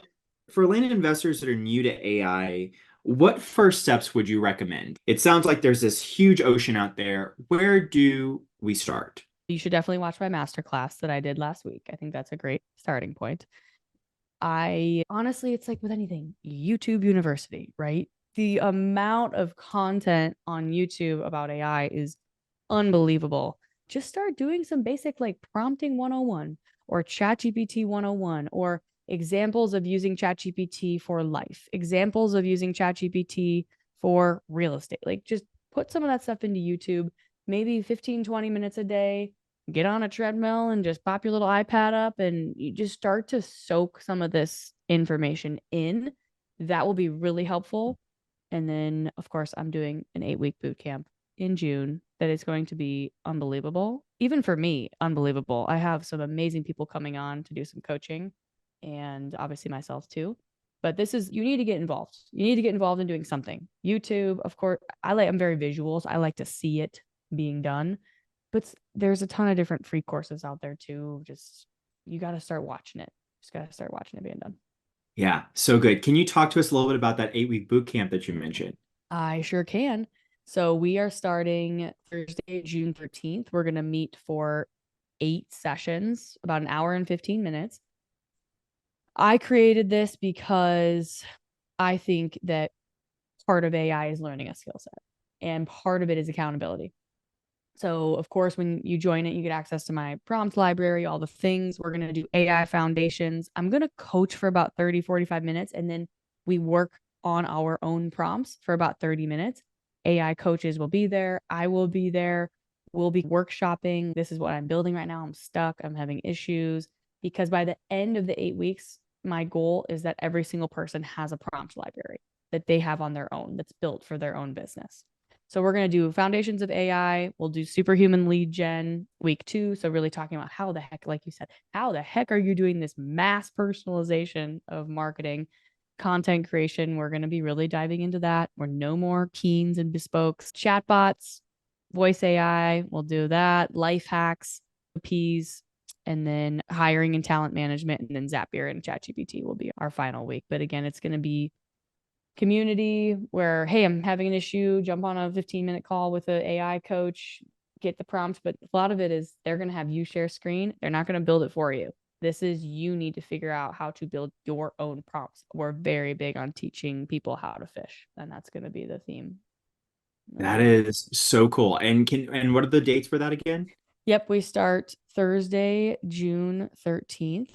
[SPEAKER 1] for land investors that are new to AI, what first steps would you recommend? It sounds like there's this huge ocean out there. Where do we start?
[SPEAKER 2] You should definitely watch my masterclass that I did last week. I think that's a great starting point. I honestly, it's like with anything, YouTube University, right? The amount of content on YouTube about AI is unbelievable. Just start doing some basic like prompting 101 or ChatGPT 101 or examples of using ChatGPT for life, examples of using ChatGPT for real estate. Like just put some of that stuff into YouTube, maybe 15, 20 minutes a day, get on a treadmill and just pop your little iPad up and you just start to soak some of this information in. That will be really helpful. And then, of course, I'm doing an 8-week boot camp in June that is going to be unbelievable. Even for me, unbelievable. I have some amazing people coming on to do some coaching and obviously myself too. But you need to get involved. You need to get involved in doing something. YouTube, of course, I'm very visual. So I like to see it being done. But there's a ton of different free courses out there too. Just, you got to start watching it. Just got to start watching it being done.
[SPEAKER 1] Yeah, so good. Can you talk to us a little bit about that 8-week boot camp that you mentioned?
[SPEAKER 2] I sure can. So we are starting Thursday, June 13th. We're going to meet for 8 sessions, about an hour and 15 minutes. I created this because I think that part of AI is learning a skill set. And part of it is accountability. So, of course, when you join it, you get access to my prompt library, all the things. We're going to do AI foundations. I'm going to coach for about 30, 45 minutes, and then we work on our own prompts for about 30 minutes. AI coaches will be there. I will be there. We'll be workshopping. This is what I'm building right now. I'm stuck. I'm having issues. Because by the end of the 8 weeks, my goal is that every single person has a prompt library that they have on their own that's built for their own business. So we're going to do foundations of AI. We'll do superhuman lead gen week 2. So really talking about how the heck, like you said, how the heck are you doing this mass personalization of marketing, content creation? We're going to be really diving into that. We're no more Keens and Bespokes, chatbots, voice AI. We'll do that. Life hacks, P's, and then hiring and talent management. And then Zapier and ChatGPT will be our final week. But again, it's going to be community where, hey, I'm having an issue, jump on a 15-minute call with an AI coach, get the prompts. But a lot of it is they're going to have you share screen. They're not going to build it for you. This is you need to figure out how to build your own prompts. We're very big on teaching people how to fish, and that's going to be the theme.
[SPEAKER 1] That is so cool. And what are the dates for that again?
[SPEAKER 2] Yep, we start Thursday, June 13th,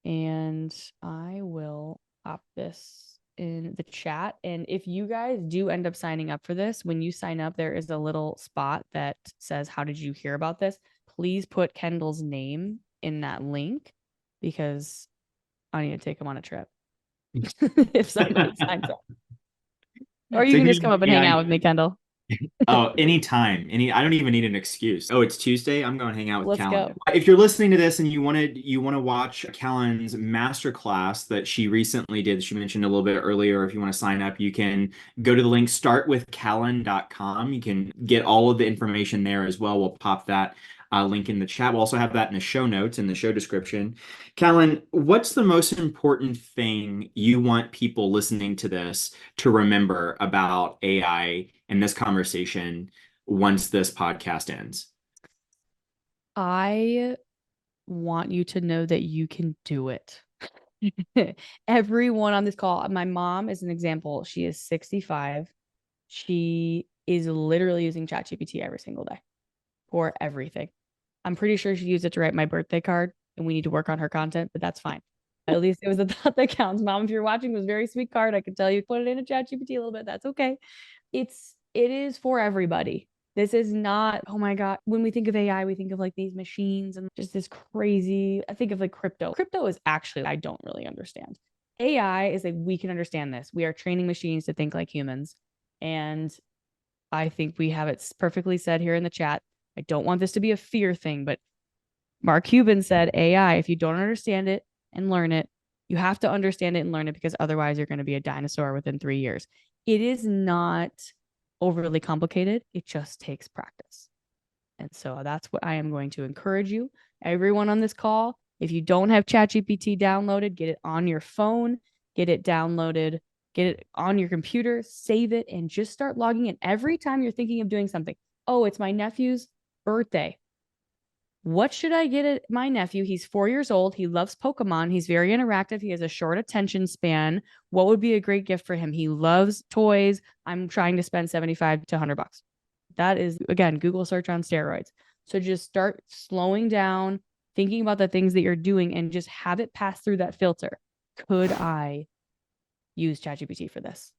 [SPEAKER 2] and I will pop this in the chat. And if you guys do end up signing up for this, when you sign up, there is a little spot that says, how did you hear about this? Please put Kendall's name in that link because I need to take him on a trip if somebody signs up. Or you
[SPEAKER 1] So
[SPEAKER 2] can just come up and hang out with me, Kendall.
[SPEAKER 1] Oh, anytime. I don't even need an excuse. Oh, it's Tuesday. I'm going to hang out with
[SPEAKER 2] Let's
[SPEAKER 1] Callan.
[SPEAKER 2] go.
[SPEAKER 1] If you're listening to this and you want to watch Callan's masterclass that she recently did, she mentioned a little bit earlier, if you want to sign up, you can go to the link startwithcallan.com. You can get all of the information there as well. We'll pop that link in the chat. We'll also have that in the show notes in the show description. Callan, what's the most important thing you want people listening to this to remember about AI in this conversation once this podcast ends?
[SPEAKER 2] I want you to know that you can do it. Everyone on this call, my mom is an example. She is 65. She is literally using ChatGPT every single day for everything. I'm pretty sure she used it to write my birthday card, and we need to work on her content, but that's fine. At least it was a thought that counts. Mom, if you're watching, it was a very sweet card. I can tell you put it in a ChatGPT a little bit. That's okay. It is for everybody. This is not, oh my God. When we think of AI, we think of like these machines and just this crazy. I think of like crypto. Crypto is actually, I don't really understand. AI is like, we can understand this. We are training machines to think like humans. And I think we have it perfectly said here in the chat. I don't want this to be a fear thing, but Mark Cuban said AI, if you don't understand it and learn it, you have to understand it and learn it because otherwise you're going to be a dinosaur within 3 years. It is not overly complicated. It just takes practice. And so that's what I am going to encourage you. Everyone on this call, if you don't have ChatGPT downloaded, get it on your phone, get it downloaded, get it on your computer, save it, and just start logging in every time you're thinking of doing something. Oh, it's my nephew's birthday. What should I get at my nephew? He's 4 years old. He loves Pokemon. He's very interactive. He has a short attention span. What would be a great gift for him? He loves toys. I'm trying to spend 75 to $100. That is, again, Google search on steroids. So just start slowing down, thinking about the things that you're doing, and just have it pass through that filter. Could I use ChatGPT for this?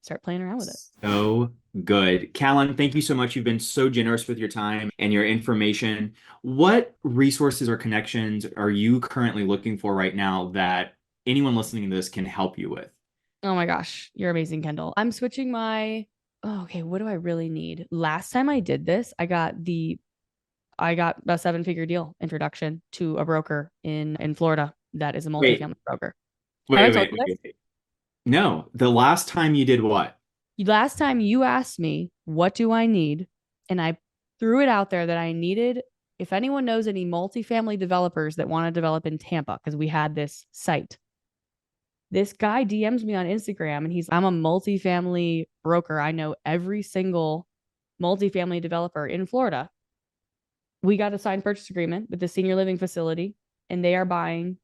[SPEAKER 2] Start playing around with it.
[SPEAKER 1] So good. Callan, thank you so much. You've been so generous with your time and your information. What resources or connections are you currently looking for right now that anyone listening to this can help you with?
[SPEAKER 2] Oh my gosh, you're amazing, Kendall. I'm switching my, okay, what do I really need? Last time I did this, I got a 7-figure deal introduction to a broker in Florida that is a multifamily broker. Have I told you this?
[SPEAKER 1] Wait. No, the last time you did what?
[SPEAKER 2] Last time you asked me, what do I need? And I threw it out there that I needed, if anyone knows any multifamily developers that want to develop in Tampa, because we had this site. This guy DMs me on Instagram and I'm a multifamily broker. I know every single multifamily developer in Florida. We got a signed purchase agreement with the senior living facility, and they are buying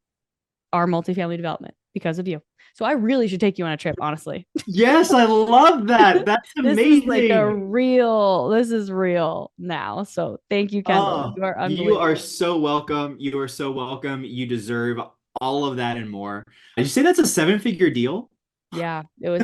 [SPEAKER 2] our multifamily development because of you. So I really should take you on a trip, honestly.
[SPEAKER 1] Yes, I love that. That's
[SPEAKER 2] This is like
[SPEAKER 1] amazing.
[SPEAKER 2] this is real now. So thank you, Kendall.
[SPEAKER 1] Oh,
[SPEAKER 2] You are
[SPEAKER 1] you are
[SPEAKER 2] unbelievable.
[SPEAKER 1] so welcome. You are so welcome. You deserve all of that and more. Did you say that's a seven-figure deal?
[SPEAKER 2] Yeah, it was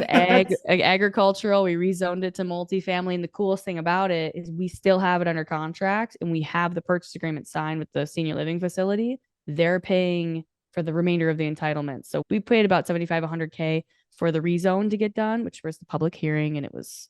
[SPEAKER 2] agricultural. We rezoned it to multifamily. And the coolest thing about it is we still have it under contract and we have the purchase agreement signed with the senior living facility. They're paying for the remainder of the entitlement. So we paid about 75, 100K for the rezone to get done, which was the public hearing, and it was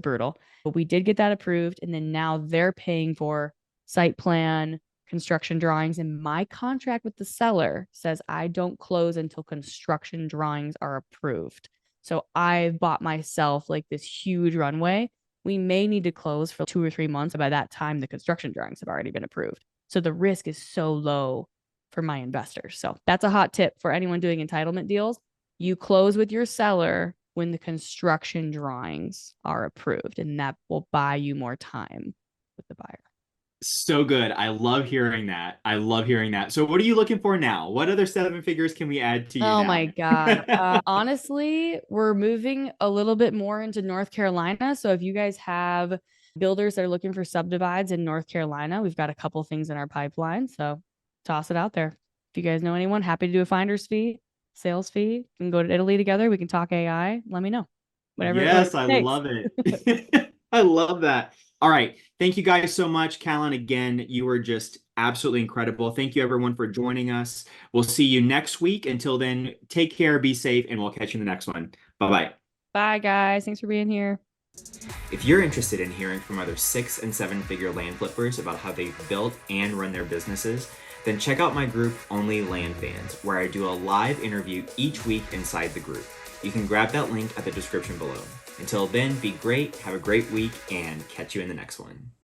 [SPEAKER 2] brutal. But we did get that approved. And then now they're paying for site plan, construction drawings, and my contract with the seller says I don't close until construction drawings are approved. So I bought myself like this huge runway. We may need to close for 2 or 3 months. By that time, the construction drawings have already been approved. So the risk is so low for my investors. So that's a hot tip for anyone doing entitlement deals. You close with your seller when the construction drawings are approved, and that will buy you more time with the buyer.
[SPEAKER 1] So good. I love hearing that. I love hearing that. So what are you looking for now? What other seven figures can we add to you
[SPEAKER 2] Oh
[SPEAKER 1] now?
[SPEAKER 2] my God. Honestly, we're moving a little bit more into North Carolina. So if you guys have builders that are looking for subdivides in North Carolina, we've got a couple things in our pipeline. So toss it out there. If you guys know anyone, happy to do a finder's fee, sales fee. We can go to Italy together. We can talk AI. Let me know. Whatever
[SPEAKER 1] Yes, I
[SPEAKER 2] it takes.
[SPEAKER 1] love it. I love that. All right. Thank you guys so much. Callan, again, you were just absolutely incredible. Thank you, everyone, for joining us. We'll see you next week. Until then, take care, be safe, and we'll catch you in the next one. Bye-bye.
[SPEAKER 2] Bye, guys. Thanks for being here.
[SPEAKER 1] If you're interested in hearing from other 6- and 7-figure land flippers about how they've built and run their businesses, then check out my group, Only Land Fans, where I do a live interview each week inside the group. You can grab that link at the description below. Until then, be great, have a great week, and catch you in the next one.